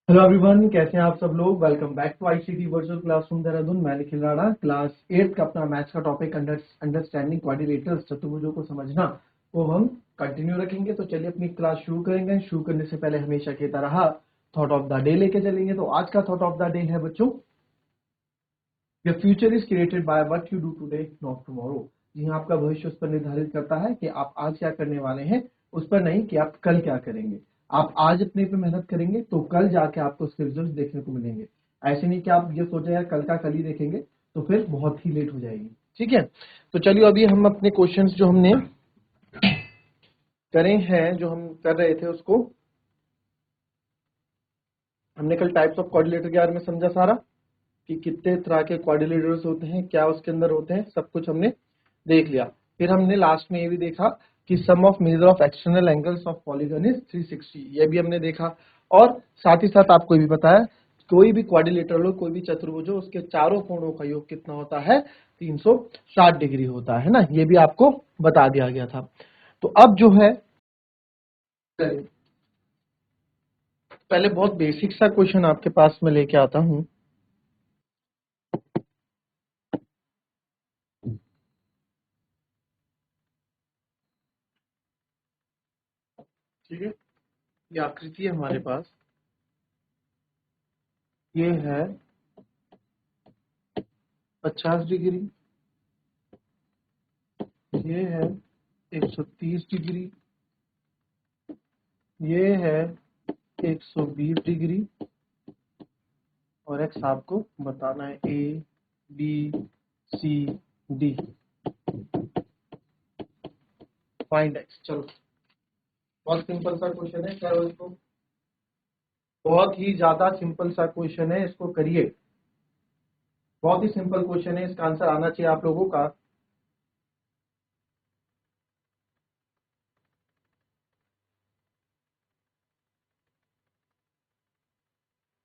Hello everyone, कैसे हैं आप सब लोग। Welcome back to ICT virtual classroom Dehradun. मैं निखिल राणा। क्लास 8 का अपना मैथ्स का टॉपिक अंडरस्टैंडिंग क्वाड्रिलेटरल्स, चतुर्भुजों को समझना, वो हम कंटिन्यू रखेंगे। तो चलिए अपनी क्लास शुरू करेंगे। शुरू करने से पहले हमेशा की तरह थॉट ऑफ द डे लेके चलेंगे। तो आज का थॉट ऑफ द डे है बच्चों, your future is created by what you do today not tomorrow. जी हाँ, आपका भविष्य उस पर निर्धारित करता है कि आप आज क्या करने वाले हैं, उस पर नहीं कि आप कल क्या करेंगे। आप आज अपने पे मेहनत करेंगे तो कल जाके आपको उसके रिजल्ट देखने को मिलेंगे। ऐसे नहीं कि आप ये सोचे यार कल का कल ही देखेंगे, तो फिर बहुत ही लेट हो जाएगी। ठीक है, तो चलिए अभी हम अपने क्वेश्चंस जो हमने करे हैं, जो हम कर रहे थे उसको, हमने कल टाइप्स ऑफ कोऑर्डिनेटर के बारे में समझा सारा, कि कितने तरह के कोऑर्डिनेटर्स होते हैं, क्या उसके अंदर होते हैं, सब कुछ हमने देख लिया। फिर हमने लास्ट में ये भी देखा कि sum of measure of external angles of polygon is 360, ये भी हमने देखा। और साथ ही साथ आपको ये भी बताया कोई भी क्वाड्रिलेटरल हो, कोई भी चतुर्भुज हो, उसके चारों कोणों का योग कितना होता है, 360 डिग्री होता है ना, ये भी आपको बता दिया गया था। तो अब जो है, पहले बहुत बेसिक सा क्वेश्चन आपके पास में लेके आता हूं। ठीक है, ये आकृति है हमारे पास, ये है 50 डिग्री, ये है 130 डिग्री, ये है 120 डिग्री, और एक्स आपको बताना है A B C D. Find X. चलो, बहुत सिंपल सा क्वेश्चन है, करो इसको। बहुत ही ज्यादा सिंपल सा क्वेश्चन है, इसको करिए। बहुत ही सिंपल क्वेश्चन है, इसका आंसर आना चाहिए आप लोगों का।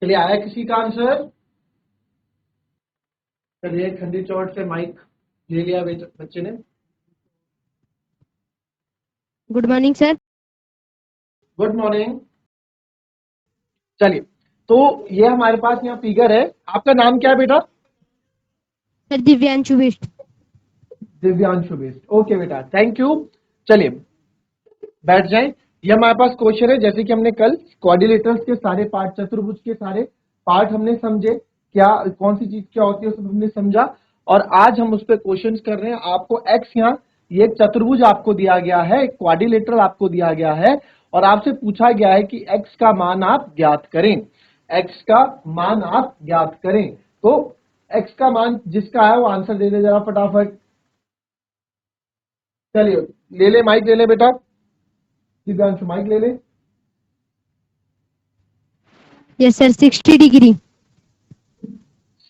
चलिए, आया किसी का आंसर? चलिए, खंडी चौट से माइक ले लिया बच्चे ने। Good morning sir. Good morning. चलिए, तो ये हमारे पास यहाँ फिगर है। आपका नाम क्या है बेटा? Sir Divyanshu Bisht. Divyanshu best. Okay बेटा, थैंक यू। चलिए बैठ जाएं। ये हमारे पास क्वेश्चन है, जैसे कि हमने कल क्वाड्रिलेटरल्स के सारे पार्ट, चतुर्भुज के सारे पार्ट हमने समझे, क्या कौन सी चीज क्या होती है सब हमने समझा। और आज हम उस पर क्वेश्चन कर रहे हैं। आपको एक्स यहाँ, ये एक चतुर्भुज आपको दिया गया है, एक क्वाड्रिलेटरल आपको दिया गया है, और आपसे पूछा गया है कि एक्स का मान आप ज्ञात करें। एक्स का मान आप ज्ञात करें। तो एक्स का मान जिसका है वो आंसर दे दे जरा फटाफट। चलिए, ले ले माइक, ले ले बेटा, दिव्यांशु माइक ले ले। Yes sir 60 degree.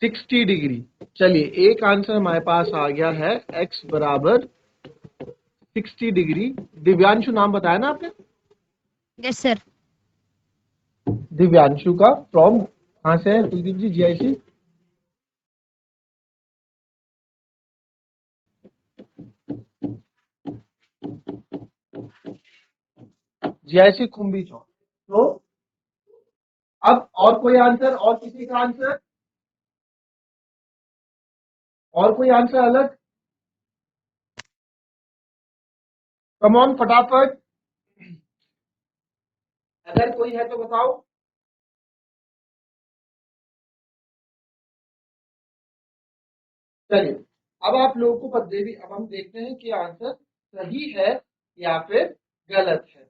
60 डिग्री। चलिए, एक आंसर हमारे पास आ गया है, x बराबर 60 डिग्री। दिव्यांशु नाम बताया ना आपने? Yes sir. दिव्यांशु का फ्रॉम कहां से है कुलदीप जी? जीआईसी। जीआईसी कुंभी चौक। तो अब और कोई आंसर, और किसी का आंसर, और कोई आंसर अलग? कम ऑन फटाफट, अगर कोई है तो बताओ। चलिए, अब आप लोगों को बता भी, अब हम देखते हैं कि आंसर सही है या फिर गलत है।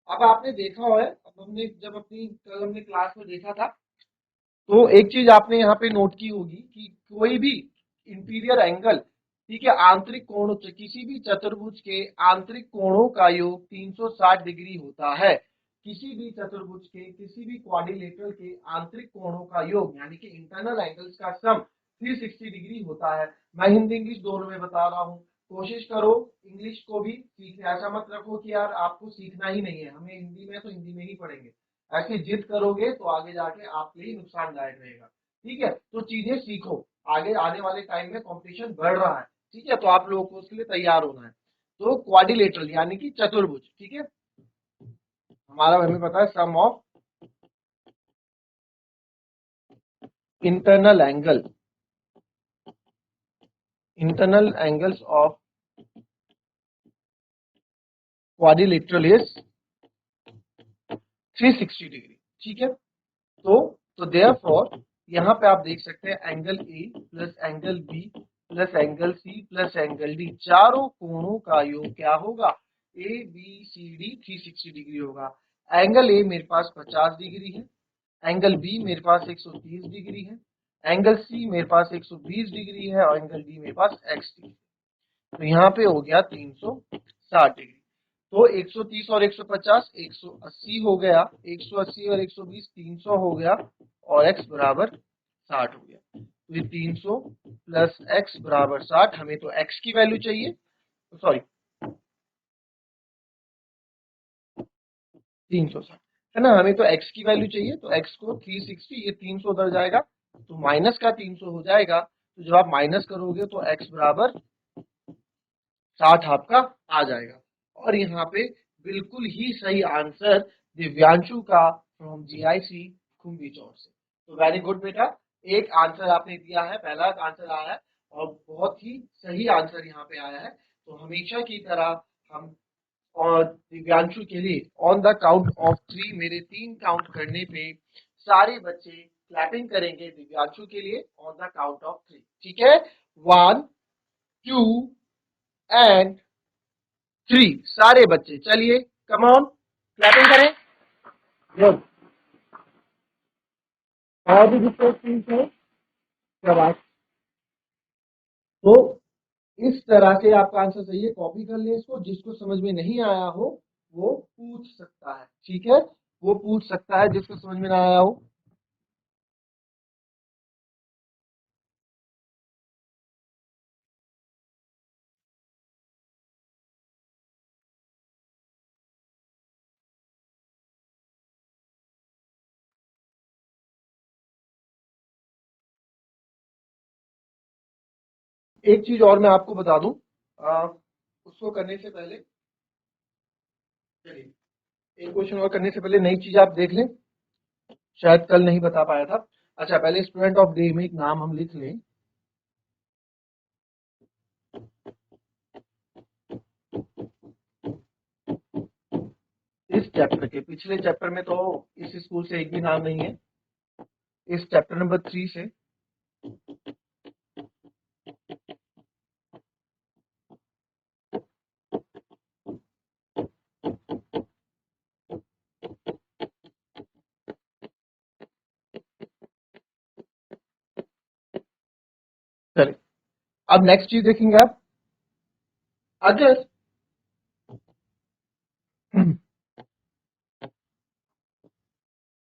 अब आपने देखा है, अब हमने जब अपनी कल हमने क्लास में देखा था, तो एक चीज आपने यहाँ पे नोट की होगी कि कोई भी इंटीरियर एंगल, ठीक है, आंतरिक कोणों से, किसी भी चतुर्भुज के आंतरिक कोणों का योग 360 डिग्री होता है। किसी भी चतुर्भुज के, किसी भी क्वाड्रिलेटरल के आंतरिक कोणों का योग, यानी कि इंटरनल एंगल्स का सम 360 डिग्री होता है। मैं हिंदी इंग्लिश दोनों में बता रहा हूँ। कोशिश करो इंग्लिश को भी सीखने, ऐसा मत रखो कि यार आपको सीखना ही नहीं है, हमें हिंदी में तो हिंदी में ही पढ़ेंगे। ऐसी जिद करोगे तो आगे जाके आपके लिए नुकसानदायक रहेगा। ठीक है, तो चीजें सीखो, आगे आने वाले टाइम में कंपटीशन बढ़ रहा है। ठीक है, तो आप लोगों को उसके लिए तैयार होना है। तो क्वाड्रिलेटरल यानी कि चतुर्भुज, ठीक है, हमारा हमें पता है sum of internal angles of quadrilateral is 360 degree. ठीक है, तो देयरफॉर यहाँ पे आप देख सकते हैं angle A plus angle B plus angle C plus angle D, चारों कोणों का योग क्या होगा, A B C D 360 degree होगा। एंगल ए मेरे पास 50 डिग्री है, एंगल बी मेरे पास 130 डिग्री है, एंगल सी मेरे पास 120 डिग्री है और एंगल डी मेरे पास 60 डिग्री। तो यहाँ पे हो गया 360 डिग्री। तो 130 और 150 180 हो गया, 180 और 120 300 हो गया और x बराबर 60 हो गया। तो ये 300 प्लस x बराबर 60, हमें तो x की वैल्यू चाहिए, सॉरी 360 है ना, हमें तो x की वैल्यू चाहिए। तो x को 360, ये 300 उधर जाएगा तो माइनस का 300 हो जाएगा। तो जब आप माइनस करोगे तो x बराबर 60 आपका आ जाएगा। और यहाँ पे बिल्कुल ही सही आंसर दिव्यांशु का फ्रॉम जीआईसी खुम्बी चौर से। तो वेरी गुड बेटा, एक आंसर आपने दिया है, पहला आंसर आया है और बहुत ही सही आंसर यहाँ पे आया है। तो हमेशा की तरह हम और दिव्यांशु के लिए ऑन द काउंट ऑफ 3, मेरे 3 काउंट करने पे सारे बच्चे क्लैपिंग करेंगे दिव्यांशु के लिए ऑन द काउंट ऑफ 3। ठीक है, 1 2 एंड 3, सारे बच्चे चलिए कम ऑन क्लैपिंग करें। गुड, और भी चीज है क्या? तो इस तरह से आपका आंसर सही है, कॉपी कर ले इसको। जिसको समझ में नहीं आया हो वो पूछ सकता है, ठीक है, वो पूछ सकता है जिसको समझ में ना आया हो। एक चीज और मैं आपको बता दूं, उसको करने से पहले चलिए एक क्वेश्चन और करने से पहले नई चीज आप देख लें, शायद कल नहीं बता पाया था। अच्छा, पहले स्टूडेंट ऑफ डे में एक नाम हम लिख लें। इस चैप्टर के पिछले चैप्टर में तो इस स्कूल से एक भी नाम नहीं है, इस चैप्टर नंबर 3 से चलिए अब नेक्स्ट चीज देखेंगे आप। अगर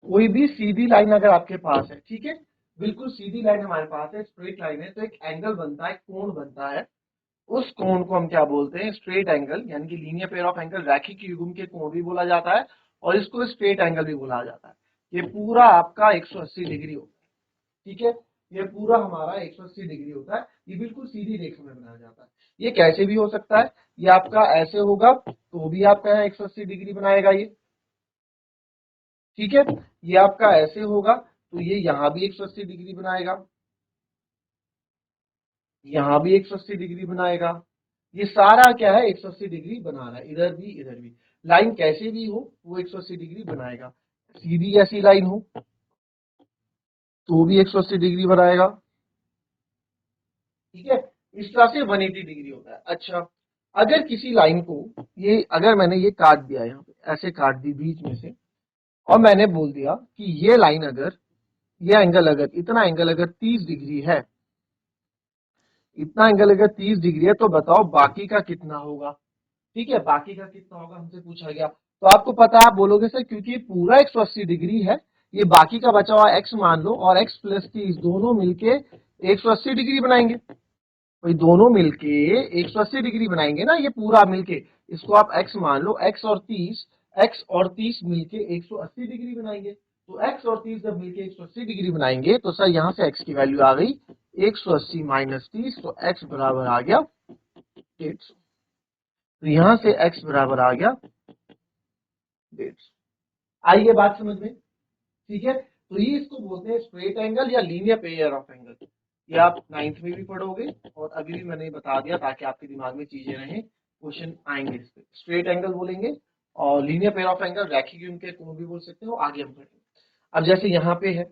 कोई भी सीधी लाइन अगर आपके पास है, ठीक है, बिल्कुल सीधी लाइन हमारे पास है, स्ट्रेट लाइन है, तो एक एंगल बनता है, कोण बनता है। उस कोण को हम क्या बोलते हैं, स्ट्रेट एंगल, यानी कि लीनियर पेयर ऑफ एंगल, रैखिक युग्म के कोण भी बोला जाता है और इसको स्ट्रेट एंगल भी बोला जाता है। ये पूरा आपका 180 डिग्री होता है, ठीक है, ये पूरा हमारा 180 डिग्री होता है। ये बिल्कुल सीधी रेखा में बनाया जाता है। ये कैसे भी हो सकता है, ये आपका ऐसे होगा तो भी आपका यहाँ 180 डिग्री बनाएगा ये, ठीक है, ये आपका ऐसे होगा तो ये यहाँ भी 180 डिग्री बनाएगा, यहाँ भी 180 डिग्री बनाएगा। ये सारा क्या है, 180 डिग्री बना रहा है, इधर भी इधर भी। लाइन कैसे भी हो वो 180 डिग्री बनाएगा। सीधी ऐसी लाइन हो तो भी 180 डिग्री बनाएगा, ठीक है, इस तरह से 180 डिग्री होता है। अच्छा, अगर किसी लाइन को ये अगर मैंने ये काट दिया, यहाँ पे ऐसे काट दी बीच में से, और मैंने बोल दिया कि ये लाइन अगर, ये एंगल अगर, इतना एंगल अगर 30 डिग्री है, इतना एंगल अगर 30 डिग्री है, तो बताओ बाकी का कितना होगा। ठीक है, बाकी का कितना होगा हमसे पूछा गया। तो आपको पता है, आप बोलोगे सर क्योंकि पूरा 180 डिग्री है, ये बाकी का बचा हुआ x मान लो और x प्लस 30 दोनों मिलके 180 डिग्री बनाएंगे। भाई दोनों मिलके 180 डिग्री बनाएंगे ना, ये पूरा मिलके, इसको आप x मान लो, x और 30 मिलके 180 डिग्री बनाएंगे। तो x और 30 जब मिलके 180 डिग्री बनाएंगे तो सर यहाँ से x की वैल्यू आ गई 180 माइनस 30, तो x बराबर आ गया 150। तो यहां से x बराबर आ गया 150। आई ये बात समझ में, ठीक है। तो ये इसको बोलते हैं स्ट्रेट एंगल या लीनियर पेयर ऑफ एंगल। ये आप 9th में भी पढ़ोगे और अभी भी मैंने बता दिया ताकि आपके दिमाग में चीजें रहें, क्वेश्चन आएंगे इस पे। स्ट्रेट एंगल बोलेंगे और लीनियर पेयर ऑफ एंगल रैखिक यूनिट के कोण भी बोल सकते हो, आगे हम पढ़ेंगे। अब जैसे यहाँ पे है,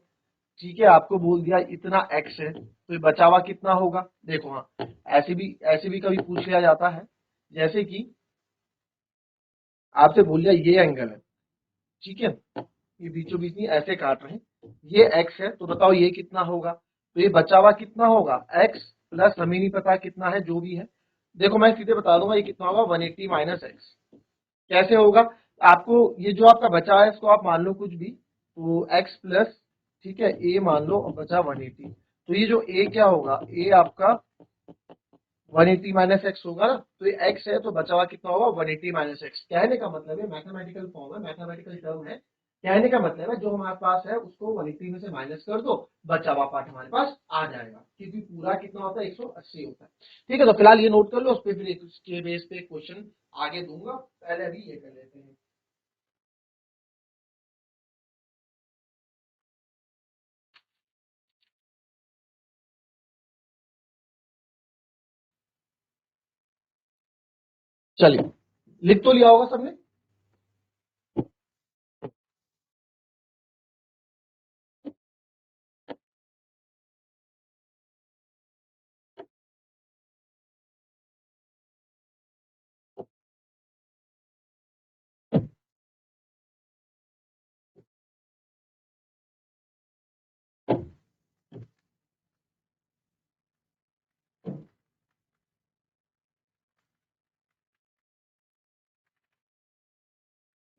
ठीक है, आपको बोल दिया इतना x है, तो ये बचा हुआ कितना होगा। देखो हाँ, ऐसे भी कभी पूछ लिया जाता है, जैसे कि आपसे बोल दिया ये एंगल है, ठीक है, ये बीचों बीच नहीं ऐसे काट रहे हैं, ये x है, तो बताओ ये कितना होगा। तो ये बचा हुआ कितना होगा, x प्लस हमें नहीं पता कितना है, जो भी है। देखो मैं सीधे बता दूंगा ये कितना होगा, 180 माइनस एक्स। कैसे होगा, आपको ये जो आपका बचा है इसको आप मान लो कुछ भी, तो x प्लस, ठीक है, a मान लो और बचा 180। तो ये जो a क्या होगा, a आपका 180 माइनस एक्स होगा ना, तो ये x है, तो बचा हुआ कितना होगा, 180 माइनस एक्स। कहने का मतलब है, मैथमेटिकल फॉर्म है, मैथमेटिकल टर्म है, कहने का मतलब है जो हमारे पास है उसको 180 में से माइनस कर दो, बचा हुआ पार्ट हमारे पास आ जाएगा, क्योंकि पूरा कितना होता है, 180 होता है। ठीक है, तो फिलहाल ये नोट कर लो, उस पर फिर इसके बेस पे क्वेश्चन आगे दूंगा, पहले अभी ये कर लेते हैं। चलिए, लिख तो लिया होगा सबने।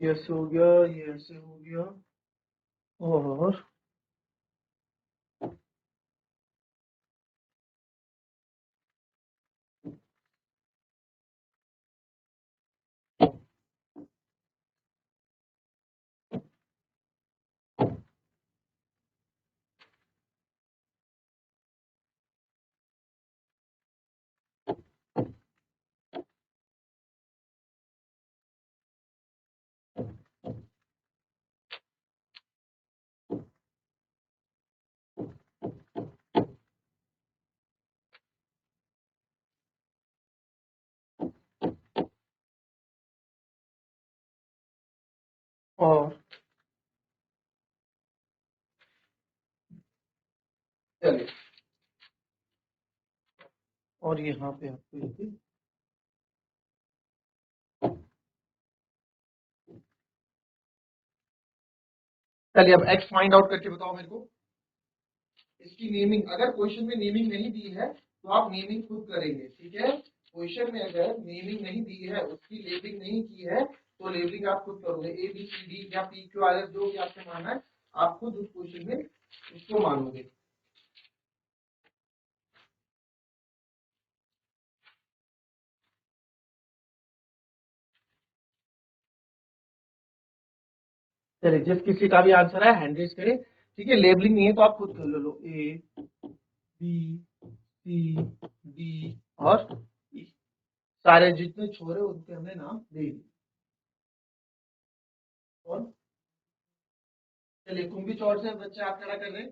ये ऐसे हो गया, ये ऐसे हो गया, और और चलिए, और यहाँ पे आपको लिखिए, चलिए अब x फाइंड आउट करके बताओ मेरे को। इसकी नेमिंग, अगर क्वेश्चन में नेमिंग नहीं दी है तो आप नेमिंग खुद करेंगे, ठीक है। क्वेश्चन में अगर नेमिंग नहीं दी है, उसकी लेबलिंग नहीं की है, तो लेबलिंग आप खुद करोगे, ए बी सी डी या पी क्यू आर एस, जो भी आपको मानना है आप खुद उस क्वेश्चन में उसको मानोगे। चलिए, जिस किसी का भी आंसर है हैंड रेज करें, ठीक है। लेबलिंग नहीं है तो आप खुद कर लो, ए बी सी डी और ई, सारे जितने छोरे उनके हमने नाम दे दिए। और चलिए, कुंभी चौड़ से बच्चे आप खड़ा कर रहे हैं,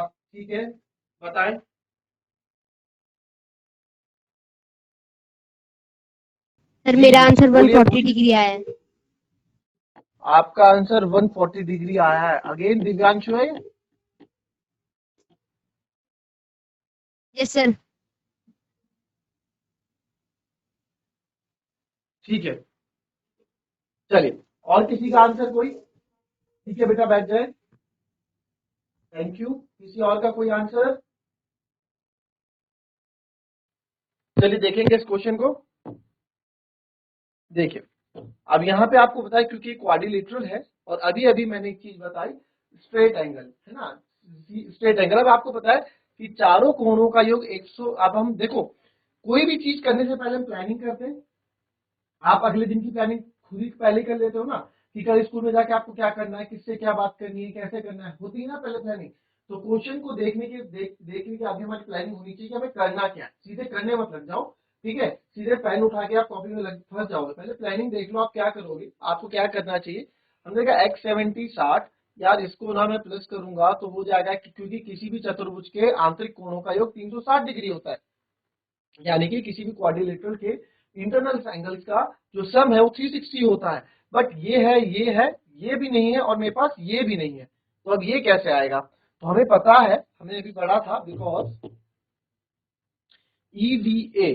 ठीक है, बताएं। सर जी मेरा जी आंसर बोलिए 140 बोलिए। डिग्री आया है। आपका आंसर 140 डिग्री आया है, अगेन दिव्यांशु है। Yes sir. ठीक है, चलिए, और किसी का आंसर कोई, ठीक है बेटा बैठ जाए, थैंक यू। किसी और का कोई आंसर, चलिए देखेंगे इस क्वेश्चन को। देखिए, अब यहाँ पे आपको बताया, क्योंकि क्वाड्रिलेटरल है और अभी अभी मैंने एक चीज बताई, स्ट्रेट एंगल है ना, स्ट्रेट एंगल। अब आपको पता है कि चारों कोणों का योग 100। अब हम देखो, कोई भी चीज करने से पहले हम प्लानिंग करते हैं, आप अगले दिन की प्लानिंग खुद ही पहले कर लेते हो ना, कि कल स्कूल में जाके आपको क्या करना है, किससे क्या बात करनी है, कैसे करना है, होती है ना पहले प्लानिंग। तो क्वेश्चन को देखने के आगे हमारी प्लानिंग होनी चाहिए कि हमें करना क्या है, सीधे करने मत लग जाओ, ठीक है। सीधे पेन उठा के आप कॉपी में लग फंस जाओगे, पहले प्लानिंग देख लो आप क्या करोगे, आपको क्या करना चाहिए। हमने कहा x 70 60 यार इसको ना मैं प्लस करूंगा तो हो जाएगा क्योंकि किसी भी चतुर्भुज के आंतरिक कोणों का योग 360 डिग्री होता है, यानी कि किसी भी क्वाड्रिलेटरल के इंटरनल एंगल्स का जो सम है वो 360 होता है। बट ये है, ये भी नहीं है और मेरे पास ये भी नहीं है, तो अब ये कैसे आएगा? तो हमें पता है, हमने अभी पढ़ा था, बिकॉज EDA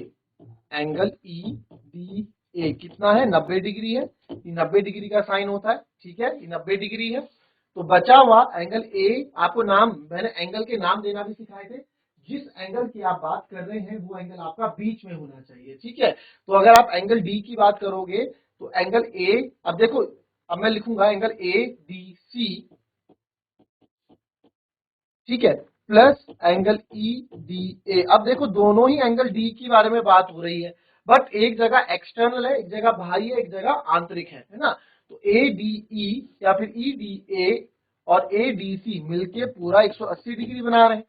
एंगल EDA कितना है? 90 डिग्री है। ये 90 डिग्री का साइन होता है, ठीक है, ये 90 डिग्री है। तो बचा हुआ एंगल A, आपको नाम, मैंने एंगल के नाम देना भी सिखाए थे। जिस एंगल की आप बात कर रहे हैं वो एंगल आपका बीच में होना चाहिए, ठीक है। तो अगर आप एंगल D की बात करोगे तो एंगल A, अब देखो, अब मैं लिखूंगा एंगल ADC, ठीक है, प्लस एंगल EDA। अब देखो दोनों ही एंगल D के बारे में बात हो रही है, बट एक जगह एक्सटर्नल है, एक जगह बाह्य है, एक जगह आंतरिक है ना। तो ADE या फिर EDA और ADC मिलके पूरा 180 डिग्री बना रहे हैं,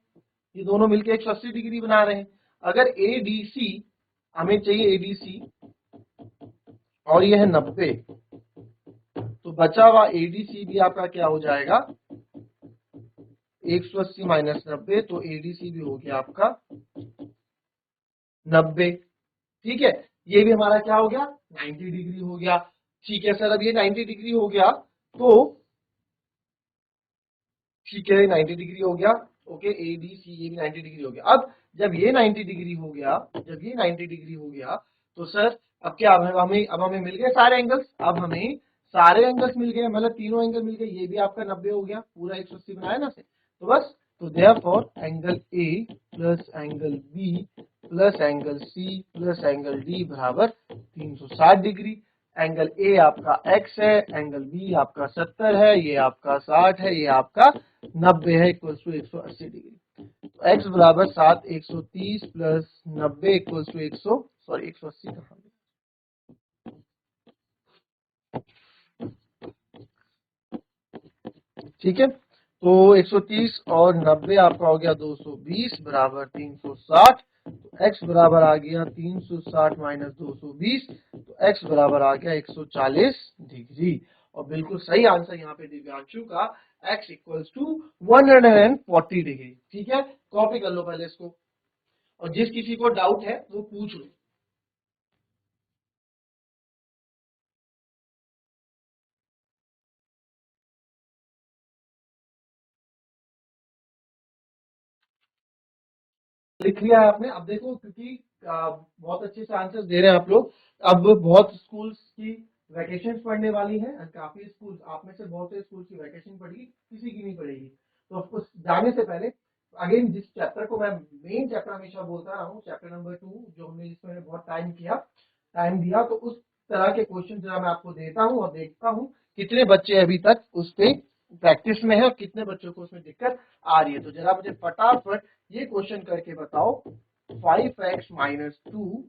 ये दोनों मिलके 180 डिग्री बना रहे हैं। अगर ADC हमें चाहिए, ADC और ये है 90, तो बचा हुआ ADC भी आपका क्या हो जाएगा? 180 माइनस 90, तो ADC भी हो गया आपका 90, ठीक है। ये भी हमारा क्या हो गया? 90 डिग्री हो गया, ठीक है सर। अब ये 90 डिग्री हो गया तो ठीक है, 90 डिग्री हो गया, ओके। ADC ये भी 90 डिग्री हो गया। अब जब ये 90 डिग्री हो गया, जब ये 90 डिग्री हो गया, तो सर अब क्या, अब हमें मिल गए सारे एंगल्स। अब हमें सारे एंगल्स मिल गए, मतलब तीनों एंगल मिल गए। ये भी आपका 90 हो गया, पूरा 180 बनाया ना से, तो बस। तो therefore angle A plus angle B plus angle C plus angle D बराबर 360 डिग्री। एंगल A आपका x है, एंगल B आपका 70 है, ये आपका 60 है, ये आपका 90 है, इक्वल टू 180 डिग्री। तो x बराबर 7 130 प्लस 90 इक्वल टू 180 कहा, ठीक है। तो 130 और 90 आपका हो गया 220 बराबर 360। तो x बराबर आ गया 360 माइनस 220, तो x बराबर आ गया 140 डिग्री। और बिल्कुल सही आंसर यहाँ पे दिव्यांशु का x इक्वल्स टू 140 डिग्री, ठीक है। कॉपी कर लो पहले इसको, और जिस किसी को डाउट है वो पूछ लो। लिख लिया है आपने? अब देखो, क्योंकि बहुत अच्छे से आंसर दे रहे हैं आप लोग। अब बहुत स्कूल्स की वैकेशन पड़ने वाली है, काफी स्कूल, आप में से बहुत से स्कूल की वैकेशन पड़ेगी, किसी की नहीं पड़ेगी। तो उस जाने से पहले अगेन, जिस चैप्टर को मैं मेन चैप्टर हमेशा बोलता रहा हूँ, चैप्टर नंबर 2, जो हमने जिसमें बहुत टाइम दिया, तो उस तरह के क्वेश्चन जरा मैं आपको देता हूँ और देखता हूँ कितने बच्चे अभी तक उस पे प्रैक्टिस में है और कितने बच्चों को उसमें दिक्कत आ रही है। तो जरा मुझे फटाफट ये क्वेश्चन करके बताओ। 5x minus 2,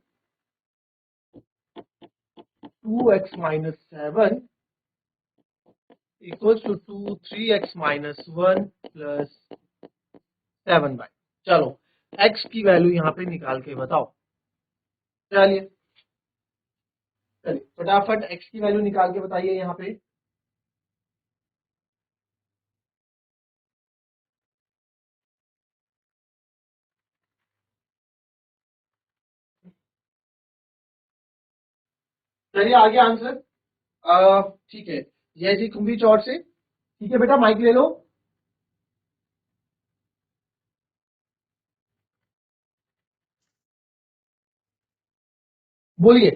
2x minus 7 equals to 2, 3x minus 1 plus 7 by, चलो x की वैल्यू यहाँ पे निकाल के बताओ। चलिए चलिए फटाफट x की वैल्यू निकाल के बताइए यहाँ पे। चलिए आगे आंसर। ठीक है, जय जी कुंभी चौर से, ठीक है बेटा, माइक ले लो। बोलिए।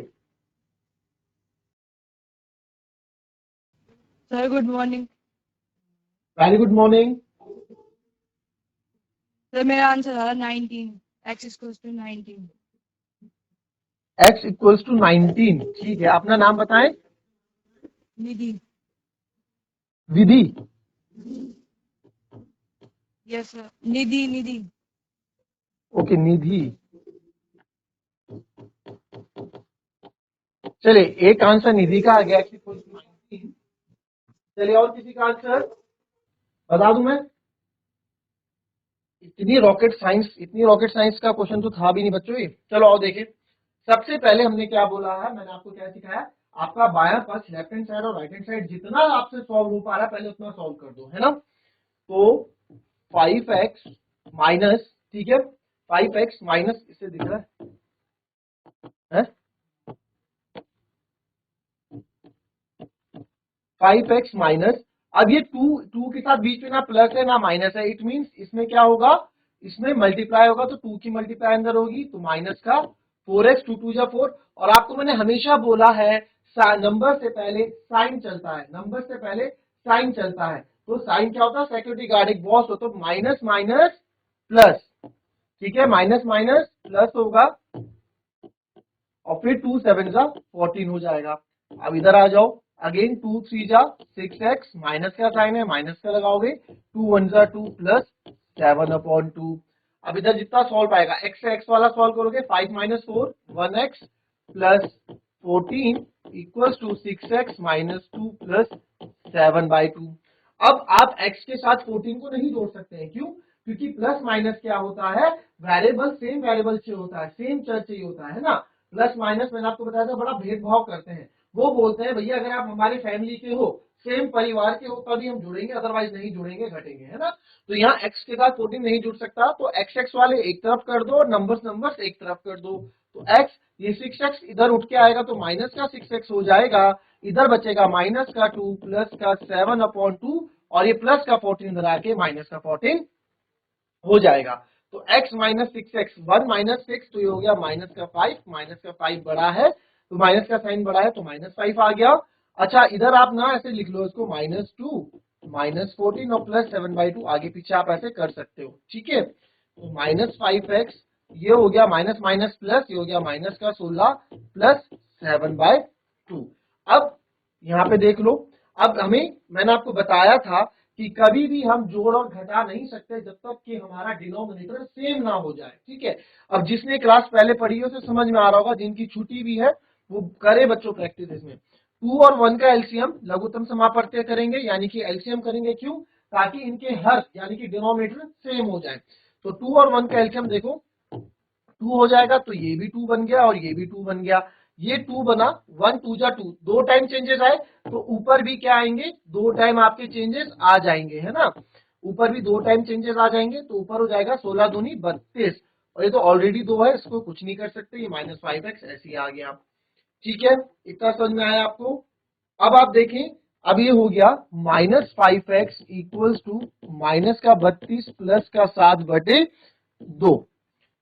Sir good morning. Very good morning. Sir मेरा आंसर आ रहा 19, x equals to 19। x equals to 19, ठीक है। अपना नाम बताएं। Nidhi. Vidhi. Yes sir, Nidhi Nidhi. Okay, Nidhi. चलिए एक आंसर निधि का आ गया, x इक्वल्स टू 19। चलिए और किसी का आंसर बता दूं मैं? इतनी रॉकेट साइंस का क्वेश्चन तो था भी नहीं बच्चों ये। चलो और देखें। सबसे पहले हमने क्या बोला है, मैंने आपको क्या सिखाया? आपका बायां पक्ष लेफ्ट हैंड साइड और राइट हैंड साइड जितना आपसे सॉल्व हो पा रहा है पहले उतना सॉल्व कर दो, है ना। तो 5x माइनस, ठीक है, 5x माइनस, इससे दिख रहा है 5x माइनस, अब ये 2 के साथ बीच में ना प्लस है ना माइनस है, इट मींस इसमें क्या होगा, इसमें मल्टीप्लाई होगा तो 2 की मल्टीप्लाई अंदर होगी तो माइनस का 4x, 2 2 जा 4। और आपको मैंने हमेशा बोला है नंबर से पहले साइन चलता है, नंबर से पहले साइन चलता है, तो साइन क्या होता है, सिक्योरिटी गार्ड एक बॉस हो, तो माइनस माइनस प्लस, ठीक है, माइनस माइनस प्लस होगा और फिर 2 7 जा 14 हो जाएगा। अब इधर आ जाओ, अगेन 2 3 जा 6x, माइनस का साइन है माइनस का लगाओगे, 2 1 जा 2 प्लस 7/2। अब इधर जितना सॉल्व आएगा x से x वाला सॉल्व करोगे, 5 minus 4 1x plus 14 equals to 6x minus 2 plus 7/2। अब आप x के साथ 14 को नहीं जोड़ सकते हैं, क्यों, क्योंकि प्लस माइनस क्या होता है, वेरिएबल सेम वेरिएबल चाहिए होता है, सेम चर चाहिए होता है ना। प्लस माइनस मैंने आपको बताया था बड़ा भेदभाव करते हैं, वो बोलते हैं भैया अगर आप हमारी फैमिली के हो, सेम परिवार के हो तभी हम जुड़ेंगे, अदरवाइज नहीं जुड़ेंगे, घटेंगे, है ना। तो यहाँ x के साथ 14 नहीं जुड़ सकता, तो x वाले एक तरफ कर दो और नंबर्स एक तरफ कर दो, तो x ये 6x इधर उठ के आएगा तो माइनस का 6x हो जाएगा, इधर बचेगा माइनस का 2 प्लस का 7/2 और ये प्लस का 14 इधर आके माइनस का 14 हो जाएगा। तो x माइनस 6x 1 माइनस 6, तो ये हो गया माइनस का 5, माइनस का 5 बड़ा है तो माइनस का साइन बड़ा है तो माइनस 5 आ गया। अच्छा इधर आप ना ऐसे लिख लो इसको, -2 माइनस 14 और प्लस 7/2, आगे पीछे आप ऐसे कर सकते हो, ठीक है। तो -5x ये हो गया माइनस माइनस प्लस, ये हो गया माइनस का 16 प्लस 7/2। अब यहाँ पे देख लो, अब मैंने आपको बताया था कि कभी भी हम जोड़ और घटा नहीं सकते जब तक कि हमारा डिनोमिनेटर सेम ना हो जाए, ठीक है। अब जिसने क्लास पहले पढ़ी है उसे समझ में आ रहा होगा, जिनकी छुट्टी भी है वो करे बच्चों प्रैक्टिस इसमें। 2 और 1 का एलसीएम लघुत्तम समापवर्त्य करेंगे, यानी कि एलसीएम करेंगे, क्यों, ताकि इनके हर यानी कि डिनोमिनेटर सेम हो जाए। तो 2 और 1 का एलसीएम देखो 2 हो जाएगा तो ये भी 2 बन गया और ये भी 2 बन गया, ये 2 बना, 1 2 जा 2, 2 टाइम चेंजेस आए तो ऊपर भी क्या आएंगे, 2 टाइम आपके चेंजेस आ जाएंगे, है ना, ऊपर भी 2 टाइम चेंजेस आ जाएंगे, तो ऊपर हो जाएगा 16 दूनी 32, और ये तो ऑलरेडी 2 है, इसको कुछ नहीं कर सकते, ये -5x ऐसे ही आ गया, ठीक है। इतना समझ में आया आपको। अब आप देखें, अब ये हो गया -5x इक्वल्स टू माइनस का 32 प्लस का 7/2,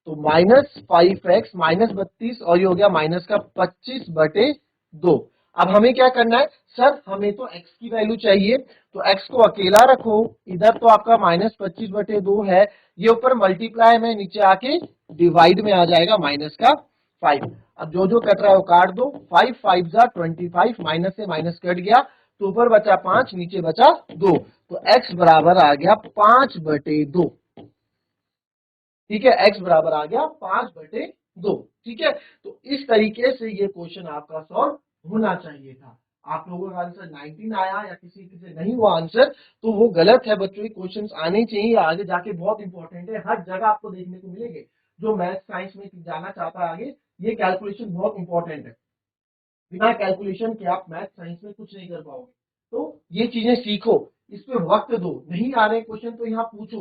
तो -5x -32 और ये हो गया माइनस का 25/2। अब हमें क्या करना है, सर हमें तो x की वैल्यू चाहिए, तो x को अकेला रखो, इधर तो आपका -25/2 है, ये ऊपर मल्टीप्लाई में नीचे आके डिवाइड में आ जाएगा माइनस का 5। अब जो जो कट रहा है वो काट दो, 5 5 जा 25, माइनस से माइनस कट गया तो ऊपर बचा 5 नीचे बचा 2, तो x बराबर आ गया 5/2, ठीक है, x बराबर आ गया 5/2, ठीक है। तो इस तरीके से ये क्वेश्चन आपका सॉल्व होना चाहिए था। आप लोगों का आंसर 19 आया या किसी से नहीं हुआ आंसर तो वो गलत है बच्चों, ये क्वेश्चन आने चाहिए, आगे जाके बहुत इंपॉर्टेंट है, हर जगह आपको देखने को मिलेंगे। जो मैथ साइंस में जाना चाहता है आगे, ये कैलकुलेशन बहुत इंपॉर्टेंट है, बिना कैलकुलेशन के आप मैथ साइंस में कुछ नहीं कर पाओगे। तो ये चीजें सीखो, इस पे वक्त दो, नहीं आ रहे क्वेश्चन तो यहाँ पूछो,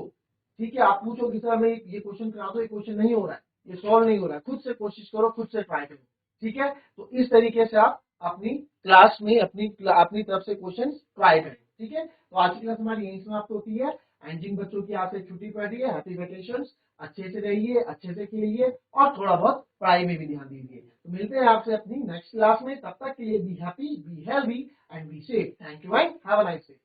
ठीक है, आप पूछो कि सर मैं ये क्वेश्चन करा दो, ये क्वेश्चन नहीं हो रहा है, ये सॉल्व नहीं हो रहा है, खुद से कोशिश करो, खुद से ट्राई करो, ठीक है। तो इस तरीके से आप अपनी क्लास में अपनी तरफ से क्वेश्चन ट्राई करें, ठीक है। तो आज की क्लास हमारी यहीं समाप्त होती है, एंड जिन बच्चों की आज से छुट्टी पड़ रही है, हैप्पी वैकेशन, अच्छे से रहिए, अच्छे से खेलिए और थोड़ा बहुत पढ़ाई में भी ध्यान दीजिए। तो मिलते हैं आपसे अपनी नेक्स्ट क्लास में, तब तक के लिए be happy, be healthy and be safe. Thank you and have a nice day.